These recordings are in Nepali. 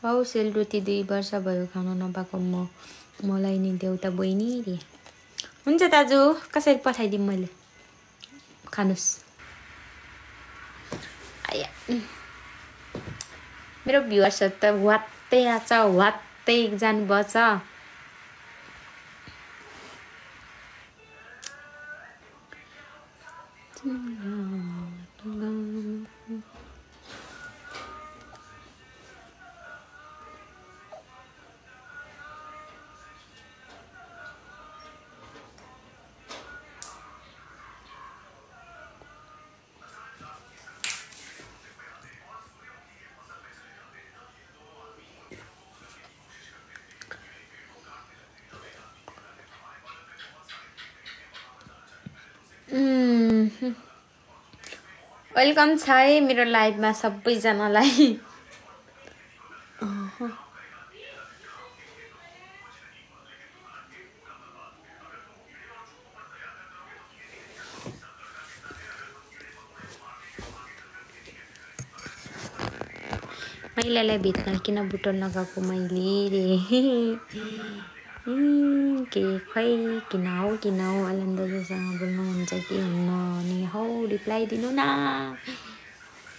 वाउ सेलरोटी 2 वर्ष भयो खान नपाएको मलाई नि देउता बहिनी रे। हुन्छ दाजु कसरी पठाइदिम मैले खानुस्। आया मेरो भ्युअर्स त वात्तै आछ वात्तै जानु बछ। वेलकम छ है मेरो लाइभमा सबैजनालाई। महिलालाई भित्र किन बुटो लगाएको मैले रे। के खै किन हो आनन्दसँग बोल्नुहुन्छ कि हुन्न नि हौ रिप्लाई दिनु न।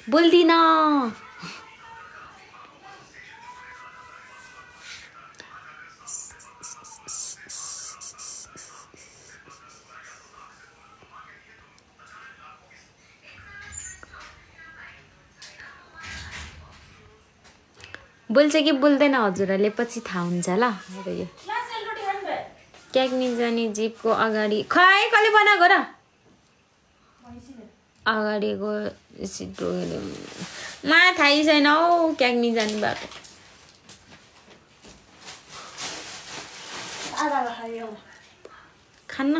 बोल्दिन बोल्छ कि बोल्दैन हजुरहरूले पछि थाहा हुन्छ ल। क्याग्नी जाने जिपको अगाडि खै कसले बनाएको र अगाडिको सिट मलाई थाहै छैन हौ क्याग्नी जाने बाटो। खान्न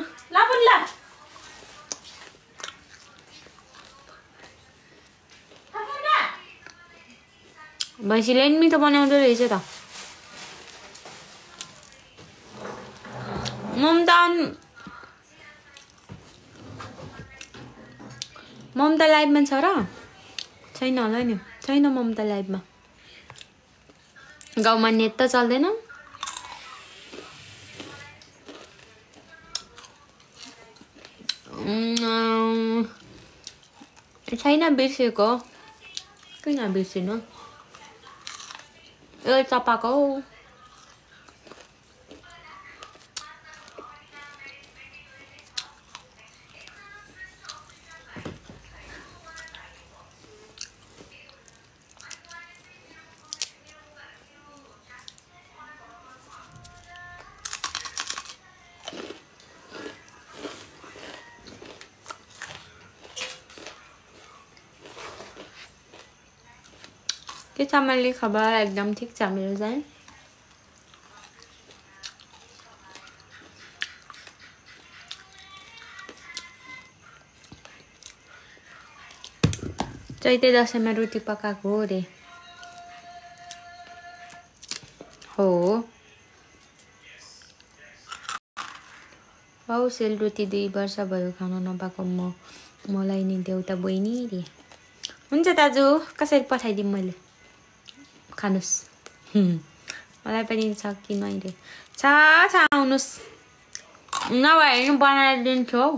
भैँसीले नि मिठो बनाउँदो रहेछ त। ममता लाइभमा छ र छैन होला नि। छैन ममता लाइभमा। गाउँमा नेट त चल्दैन। छैन बिर्सेको किन बिर्सिनु यो चपाको हौ। के छ मैले खबर एकदम ठिक छ मेरो चाहिँ। चैते दसैँमा रोटी पकाएको हो रे। हो वाउ सेलरोटी 2 वर्ष भयो खान नपाएको मलाई नि देउता बहिनी रे। हुन्छ दाजु कसरी पठाइदिम मैले खानुस्। मलाई पनि छ कि मैले छ आउनुस् नभए नि बनाएर दिन्छु हौ।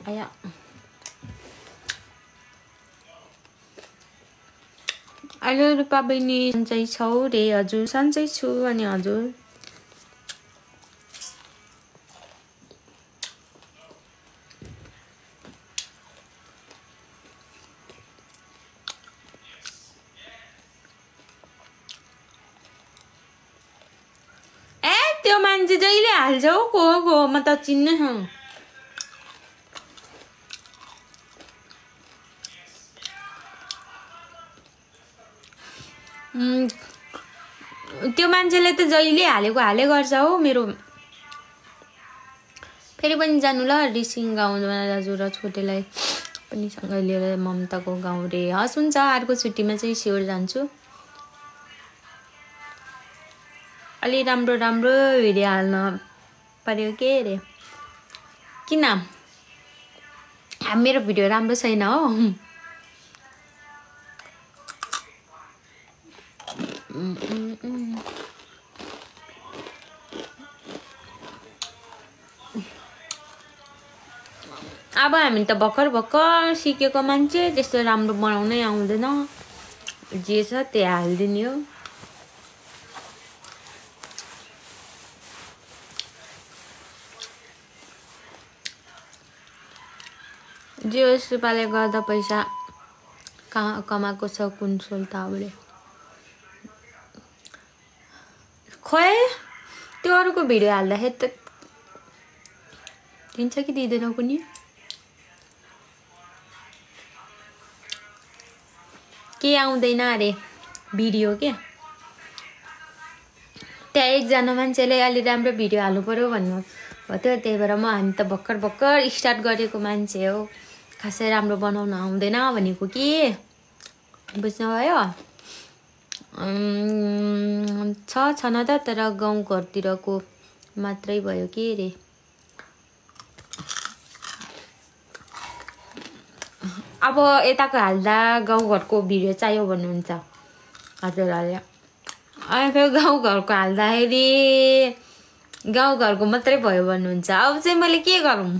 आया अहिले रूपा बहिनी सन्चै छौ रे। हजुर सन्चै छु। अनि हजुर त्यो मान्छे जहिले हाल्छ हौ को म त चिन्ने छ। त्यो मान्छेले त जहिले हाले गर्छ हो मेरो। फेरि पनि जानु ल रिसिङ गाउँमा दाजु र छोटेलाई पनि सँगै लिएर ममताको गाउँ रे। हस् हुन्छ, अर्को छुट्टीमा चाहिँ स्योर जान्छु। अलि राम्रो राम्रो भिडियो हाल्न पर्यो के रे। किन मेरो भिडियो राम्रो छैन हो? अब हामी त भर्खर सिकेको मान्छे, त्यस्तो राम्रो बनाउनै आउँदैन। जे छ त्यही हालिदिने हो। जे सुपाले गर्दा पैसा कमाएको छ कुन्सोल ताबले। खोइ त्यो अरूको भिडियो हाल्दाखेरि त दिन्छ कि दिँदैन कुनै? के आउँदैन अरे भिडियो क्या। त्यहाँ एकजना मान्छेले अलि राम्रो भिडियो हाल्नु पर्यो भन्नु भयो त्यो, त्यही भएर हामी त भर्खर स्टार्ट गरेको मान्छे हो, खासै राम्रो बनाउन आउँदैन भनेको कि। बुझ्नुभयो? छन त, तर गाउँ घरतिरको मात्रै भयो के रे। अब यताको हाल्दा गाउँघरको भिडियो चाहियो भन्नुहुन्छ हजुरहरूले, अनि फेरि गाउँघरको हाल्दाखेरि गाउँघरको मात्रै भयो भन्नुहुन्छ। अब चाहिँ मैले के गरौँ?